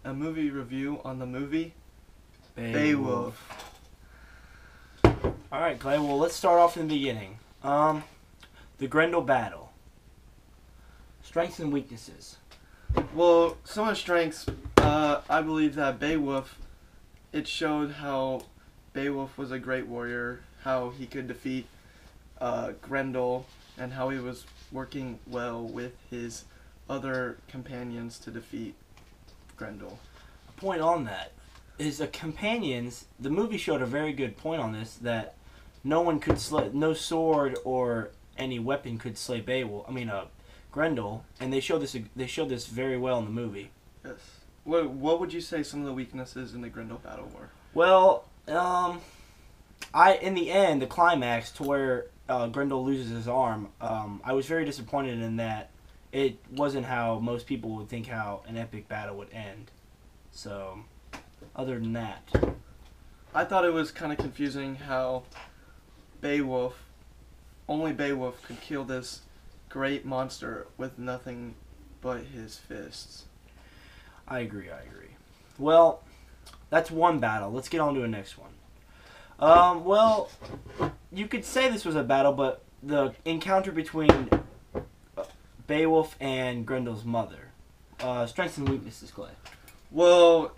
a movie review on the movie Beowulf. Beowulf. Alright, Clay, well, let's start off in the beginning. The Grendel battle. Strengths and weaknesses. Well, some of the strengths, I believe that Beowulf, it showed how Beowulf was a great warrior, how he could defeat Grendel, and how he was working well with his other companions to defeat Grendel. A point on that is the companions, the movie showed a very good point on this, that no one could slay, no sword or any weapon could slay Grendel, and they showed this very well in the movie. Yes. What would you say some of the weaknesses in the Grendel battle were? Well, in the end, the climax to where Grendel loses his arm, I was very disappointed in that it wasn't how most people would think how an epic battle would end. So, other than that, I thought it was kind of confusing how only Beowulf could kill this great monster with nothing but his fists. I agree. Well, that's one battle. Let's get on to the next one. Well, you could say this was a battle, but the encounter between Beowulf and Grendel's mother. Strengths and weaknesses, Clay. Well,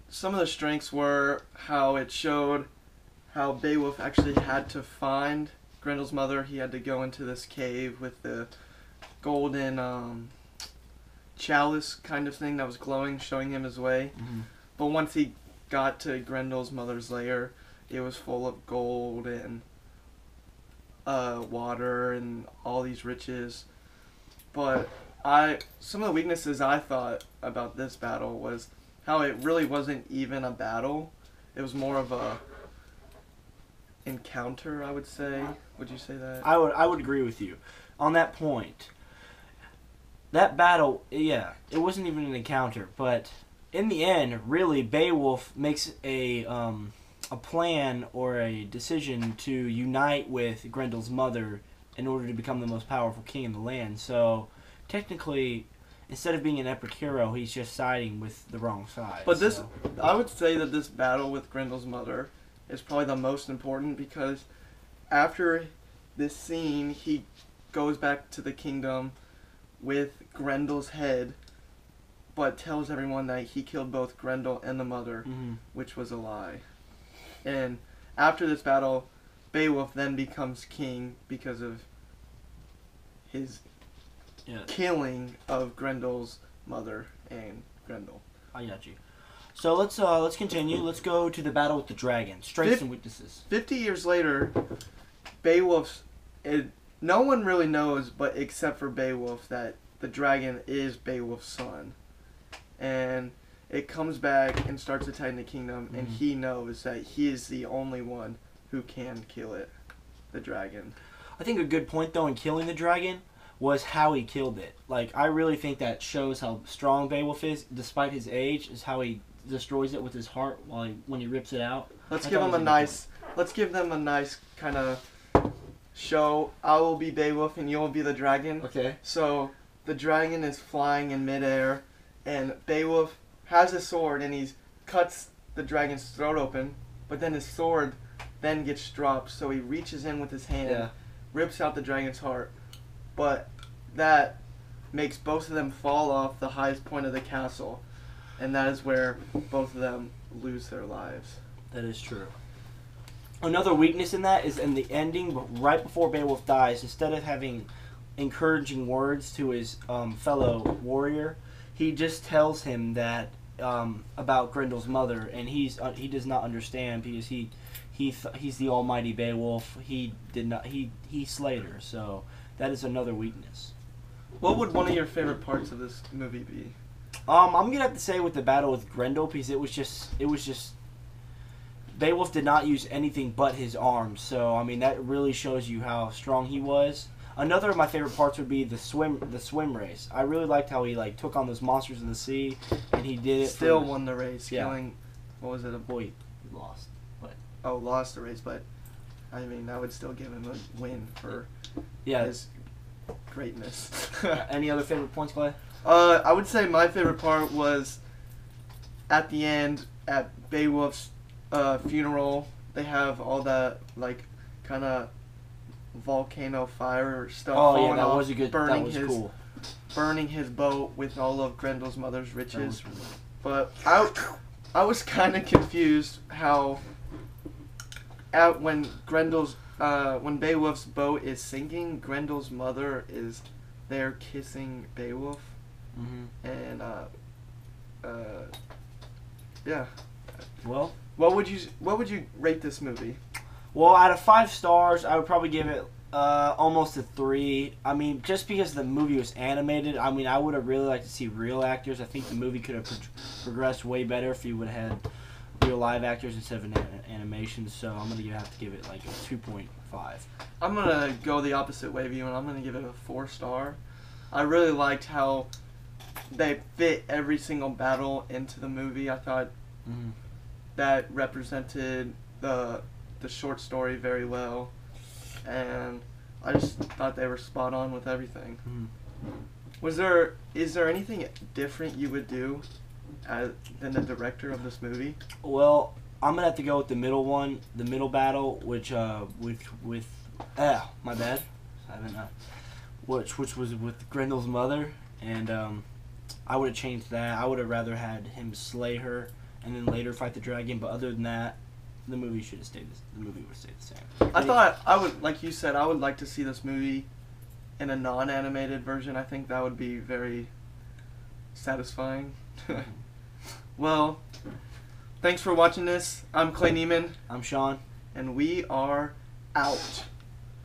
some of the strengths were how it showed how Beowulf actually had to find Grendel's mother. He had to go into this cave with the golden chalice kind of thing that was glowing, showing him his way. Mm-hmm. But once he got to Grendel's mother's lair, it was full of gold and water and all these riches. But some of the weaknesses I thought about this battle was how it really wasn't even a battle. It was more of a encounter, I would say. Would you say that? I would agree with you on that point. That battle, yeah, it wasn't even an encounter, but in the end, really, Beowulf makes a plan or a decision to unite with Grendel's mother in order to become the most powerful king in the land. So, technically, instead of being an epic hero, he's just siding with the wrong side. But I would say that this battle with Grendel's mother is probably the most important, because after this scene, he goes back to the kingdom with Grendel's head, but tells everyone that he killed both Grendel and the mother, mm-hmm. which was a lie. And after this battle, Beowulf then becomes king because of his killing of Grendel's mother and Grendel. I got you. So let's continue. Let's go to the battle with the dragon. Strengths and weaknesses. 50 years later, no one really knows, but except for Beowulf, that the dragon is Beowulf's son. And it comes back and starts attacking the kingdom, mm-hmm. and he knows that he is the only one who can kill it, the dragon. I think a good point, though, in killing the dragon was how he killed it. Like, I really think that shows how strong Beowulf is, despite his age, is how he destroys it with his heart when he rips it out. Let's give them a nice kind of show. I will be Beowulf and you will be the dragon. Okay. So the dragon is flying in midair, and Beowulf has a sword and he cuts the dragon's throat open, but then his sword then gets dropped, so he reaches in with his hand, rips out the dragon's heart, but that makes both of them fall off the highest point of the castle, and that is where both of them lose their lives. That is true. Another weakness in that is in the ending, right before Beowulf dies, instead of having encouraging words to his fellow warrior, he just tells him that about Grendel's mother, and he does not understand, because he's the almighty Beowulf. He slayed her, so that is another weakness. What would one of your favorite parts of this movie be? I'm gonna have to say with the battle with Grendel, because it was just Beowulf did not use anything but his arms, so I mean that really shows you how strong he was. Another of my favorite parts would be the swim race. I really liked how he took on those monsters in the sea, and he did it. Still won the race. Yeah. Killing, what was it? He lost. But lost the race, but I mean that would still give him a win for his greatness. Any other favorite points, Clay? I would say my favorite part was at the end, at Beowulf's funeral, they have all that like kind of volcano fire stuff. Oh yeah, that off, was a good. That was cool. Burning his boat with all of Grendel's mother's riches. Really But I was kind of confused how when when Beowulf's boat is sinking, Grendel's mother is there kissing Beowulf, and yeah. Well, what would you rate this movie? Well, out of 5 stars, I would probably give it almost a 3. I mean, just because the movie was animated, I mean, I would have really liked to see real actors. I think the movie could have progressed way better if you would have had real live actors instead of an animation. So I'm gonna have to give it like a 2.5. I'm gonna go the opposite way of you, and I'm gonna give it a 4 star. I really liked how they fit every single battle into the movie. I thought that represented the short story very well, and I just thought they were spot on with everything. Is there anything different you would do than the director of this movie? Well, I'm gonna have to go with the middle one, the middle battle, which with my bad, I haven't which was with Grendel's mother, and I would have changed that. I would have rather had him slay her and then later fight the dragon. But other than that, the movie should have stayed. The movie would have stayed the same. I thought I would, like you said, I would like to see this movie in a non-animated version. I think that would be very satisfying. Well, thanks for watching this. I'm Clay Nieman. I'm Shawn. And we are out.